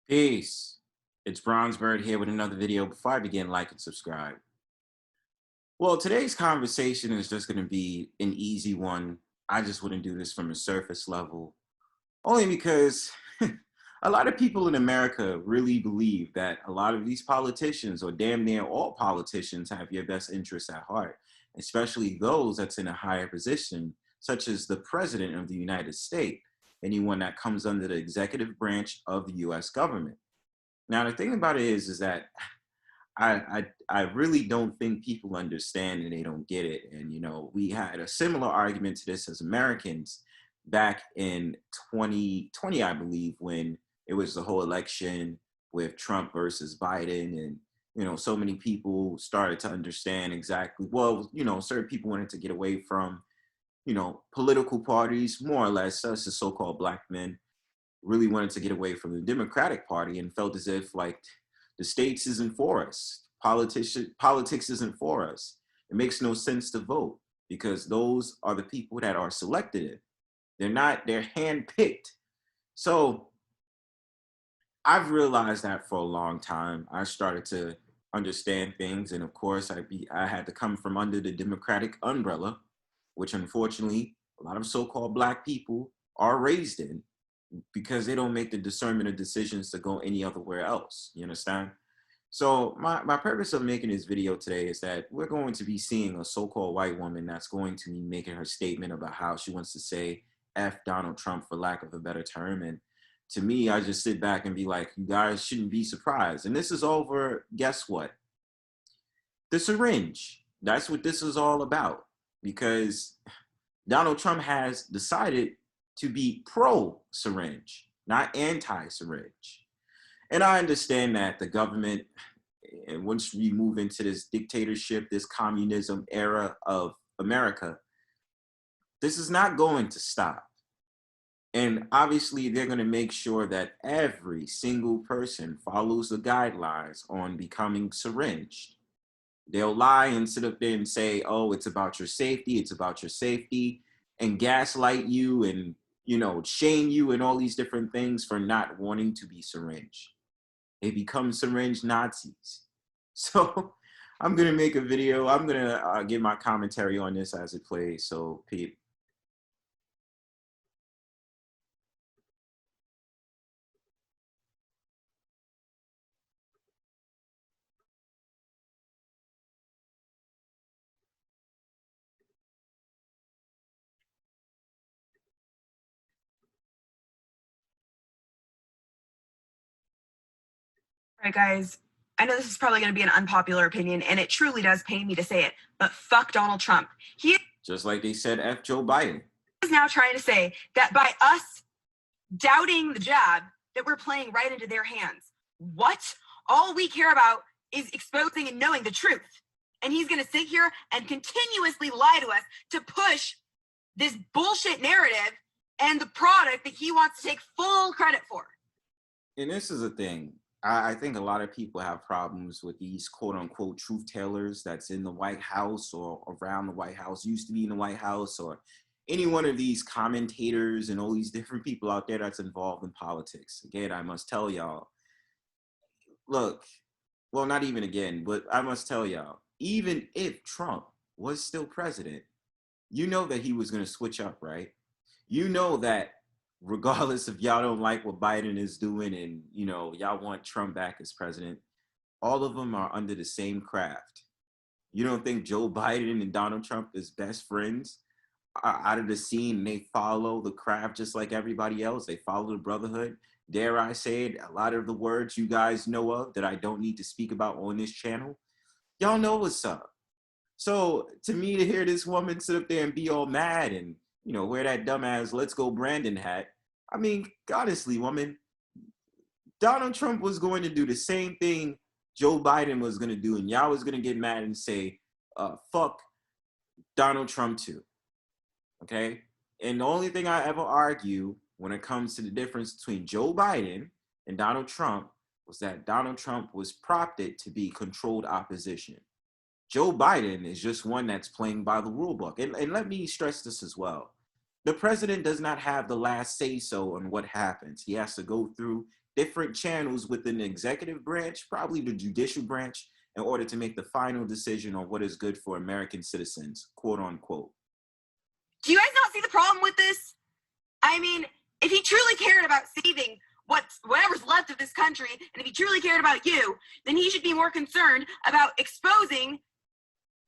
Peace. It's Bronzebird here with another video. Before I begin, like and subscribe. Well, today's conversation is just going to be an easy one. I just wouldn't do this from a surface level, only because a lot of people in America really believe that a lot of these politicians, or damn near all politicians, have your best interests at heart, especially those that's in a higher position, such as the President of the United States, anyone that comes under the executive branch of the US government. Now, the thing about it is that I really don't think people understand and they don't get it. And we had a similar argument to this as Americans back in 2020, I believe, when it was the whole election with Trump versus Biden, and so many people started to understand exactly. Well, certain people wanted to get away from political parties, more or less. Us as so-called black men really wanted to get away from the Democratic Party and felt as if like the states isn't for us. Politics isn't for us. It makes no sense to vote because those are the people that are selected. They're handpicked. So I've realized that for a long time. I started to understand things. And of course, I had to come from under the Democratic umbrella, which unfortunately a lot of so-called black people are raised in, because they don't make the discernment of decisions to go any other where else. You understand? So my purpose of making this video today is that we're going to be seeing a so-called white woman that's going to be making her statement about how she wants to say F Donald Trump, for lack of a better term. And to me, I just sit back and be like, you guys shouldn't be surprised. And this is over, guess what? The syringe. That's what this is all about. Because Donald Trump has decided to be pro-syringe, not anti-syringe. And I understand that the government, and once we move into this dictatorship, this communism era of America, this is not going to stop. And obviously, they're going to make sure that every single person follows the guidelines on becoming syringed. They'll lie and sit up there and say, oh, it's about your safety, it's about your safety, and gaslight you and shame you and all these different things for not wanting to be syringed. They become syringe Nazis. So I'm gonna make a video. I'm gonna give my commentary on this as it plays. So Pete. All right, guys, I know this is probably going to be an unpopular opinion, and it truly does pain me to say it, but fuck Donald Trump. He Just like they said F Joe Biden. is now trying to say that by us doubting the jab, that we're playing right into their hands. What? All we care about is exposing and knowing the truth. And he's going to sit here and continuously lie to us to push this bullshit narrative and the product that he wants to take full credit for. And this is a thing. I think a lot of people have problems with these quote unquote truth tellers that's in the White House or around the White House, used to be in the White House, or any one of these commentators and all these different people out there that's involved in politics. Again, I must tell y'all, look, well, not even again, but I must tell y'all, even if Trump was still president, you know that he was going to switch up, right? You know that regardless if y'all don't like what Biden is doing and y'all want Trump back as president, all of them are under the same craft. You don't think Joe Biden and Donald Trump is best friends, are out of the scene, and they follow the craft just like everybody else? They follow the brotherhood. Dare I say it, a lot of the words you guys know of that I don't need to speak about on this channel, y'all know what's up. So to me, to hear this woman sit up there and be all mad and wear that dumbass "Let's Go Brandon" hat. I mean, honestly, woman, Donald Trump was going to do the same thing Joe Biden was going to do, and y'all was going to get mad and say, fuck Donald Trump too, okay? And the only thing I ever argue when it comes to the difference between Joe Biden and Donald Trump was that Donald Trump was prompted to be controlled opposition. Joe Biden is just one that's playing by the rule book. And let me stress this as well. The president does not have the last say-so on what happens. He has to go through different channels within the executive branch, probably the judicial branch, in order to make the final decision on what is good for American citizens, quote unquote. Do you guys not see the problem with this? I mean, if he truly cared about saving whatever's left of this country, and if he truly cared about you, then he should be more concerned about exposing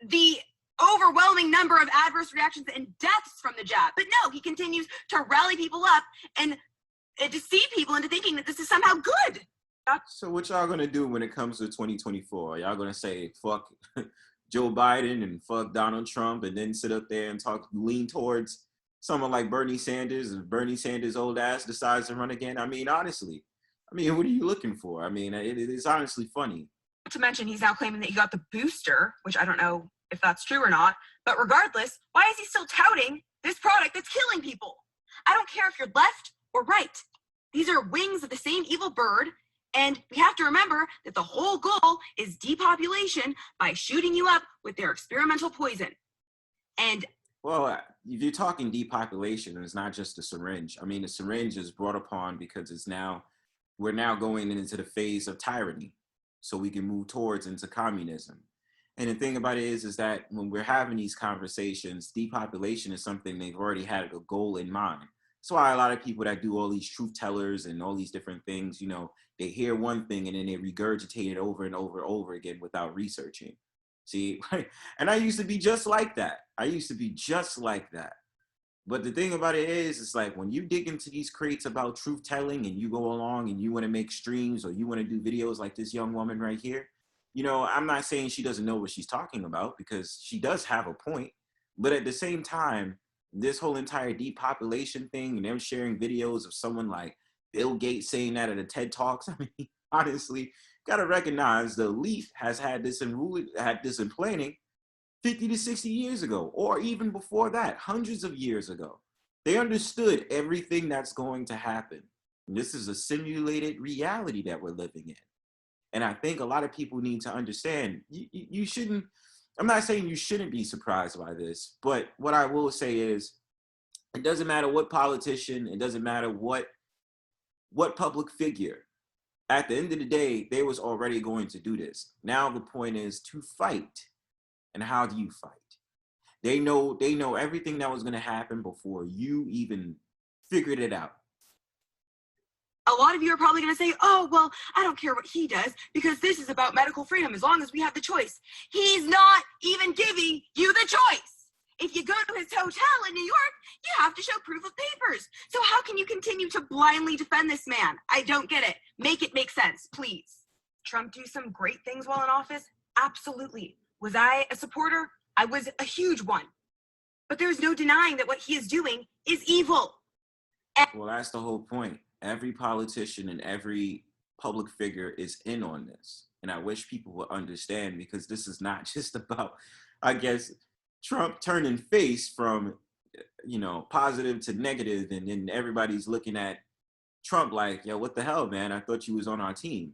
the overwhelming number of adverse reactions and deaths from the jab. But no, he continues to rally people up and deceive people into thinking that this is somehow good. So what y'all gonna do when it comes to 2024? Y'all gonna say fuck Joe Biden and fuck Donald Trump, and then sit up there and lean towards someone like Bernie Sanders, and Bernie Sanders' old ass decides to run again? I mean, honestly, what are you looking for? I mean, it is honestly funny. Not to mention, he's now claiming that you got the booster, which I don't know if that's true or not. But regardless, why is he still touting this product that's killing people? I don't care if you're left or right. These are wings of the same evil bird, and we have to remember that the whole goal is depopulation by shooting you up with their experimental poison. And well, if you're talking depopulation, it's not just the syringe. I mean, the syringe is brought upon because we're now going into the phase of tyranny, so we can move towards into communism. And the thing about it is that when we're having these conversations, depopulation is something they've already had a goal in mind. That's why a lot of people that do all these truth tellers and all these different things, they hear one thing and then they regurgitate it over and over and over again without researching. See, and I used to be just like that. But the thing about it is, it's like when you dig into these crates about truth telling and you go along and you want to make streams or you want to do videos like this young woman right here, I'm not saying she doesn't know what she's talking about, because she does have a point. But at the same time, this whole entire depopulation thing, and them sharing videos of someone like Bill Gates saying that at a TED Talks, I mean, honestly, gotta recognize the elite has had this in planning 50 to 60 years ago, or even before that, hundreds of years ago. They understood everything that's going to happen. And this is a simulated reality that we're living in. And I think a lot of people need to understand, you shouldn't, I'm not saying you shouldn't be surprised by this, but what I will say is, it doesn't matter what politician, it doesn't matter what public figure. At the end of the day, they was already going to do this. Now the point is to fight. And how do you fight? They know everything that was going to happen before you even figured it out. A lot of you are probably going to say, oh, well, I don't care what he does because this is about medical freedom as long as we have the choice. He's not even giving you the choice. If you go to his hotel in New York, you have to show proof of papers. So how can you continue to blindly defend this man? I don't get it. Make it make sense, please. Trump do some great things while in office? Absolutely. Was I a supporter? I was a huge one. But there's no denying that what he is doing is evil. Well, that's the whole point. Every politician and every public figure is in on this. And I wish people would understand, because this is not just about, I guess, Trump turning face from, positive to negative, and then everybody's looking at Trump like, yo, what the hell, man? I thought you was on our team.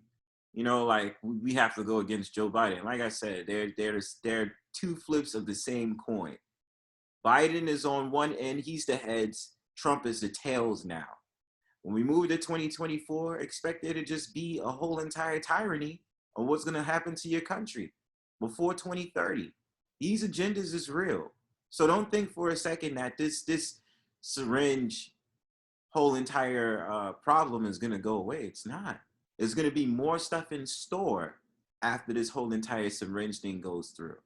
Like, we have to go against Joe Biden. Like I said, they're two flips of the same coin. Biden is on one end, he's the heads, Trump is the tails now. When we move to 2024, expect there to just be a whole entire tyranny of what's going to happen to your country before 2030. These agendas is real. So don't think for a second that this syringe whole entire problem is going to go away. It's not. There's going to be more stuff in store after this whole entire syringe thing goes through.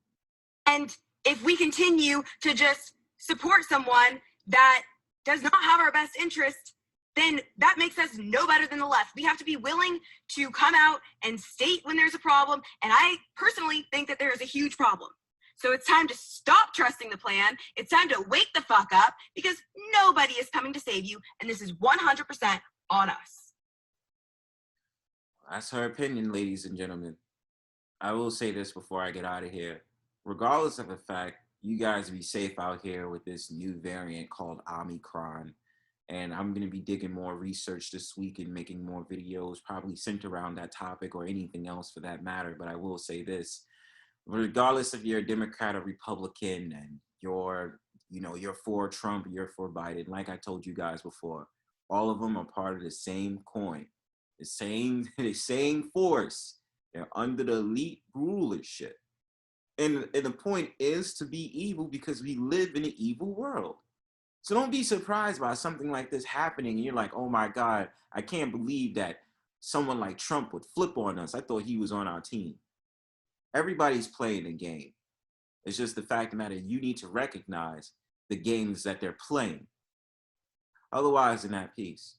And if we continue to just support someone that does not have our best interest, then that makes us no better than the left. We have to be willing to come out and state when there's a problem. And I personally think that there is a huge problem. So it's time to stop trusting the plan. It's time to wake the fuck up, because nobody is coming to save you. And this is 100% on us. That's her opinion, ladies and gentlemen. I will say this before I get out of here. Regardless of the fact, you guys be safe out here with this new variant called Omicron. And I'm going to be digging more research this week and making more videos, probably centered around that topic or anything else for that matter. But I will say this, regardless if you're a Democrat or Republican and you're for Trump, you're for Biden, like I told you guys before, all of them are part of the same coin. the same force. They're under the elite rulership. And the point is to be evil because we live in an evil world. So don't be surprised by something like this happening. And you're like, oh my God, I can't believe that someone like Trump would flip on us. I thought he was on our team. Everybody's playing a game. It's just the fact of the matter, you need to recognize the games that they're playing. Otherwise, in that piece.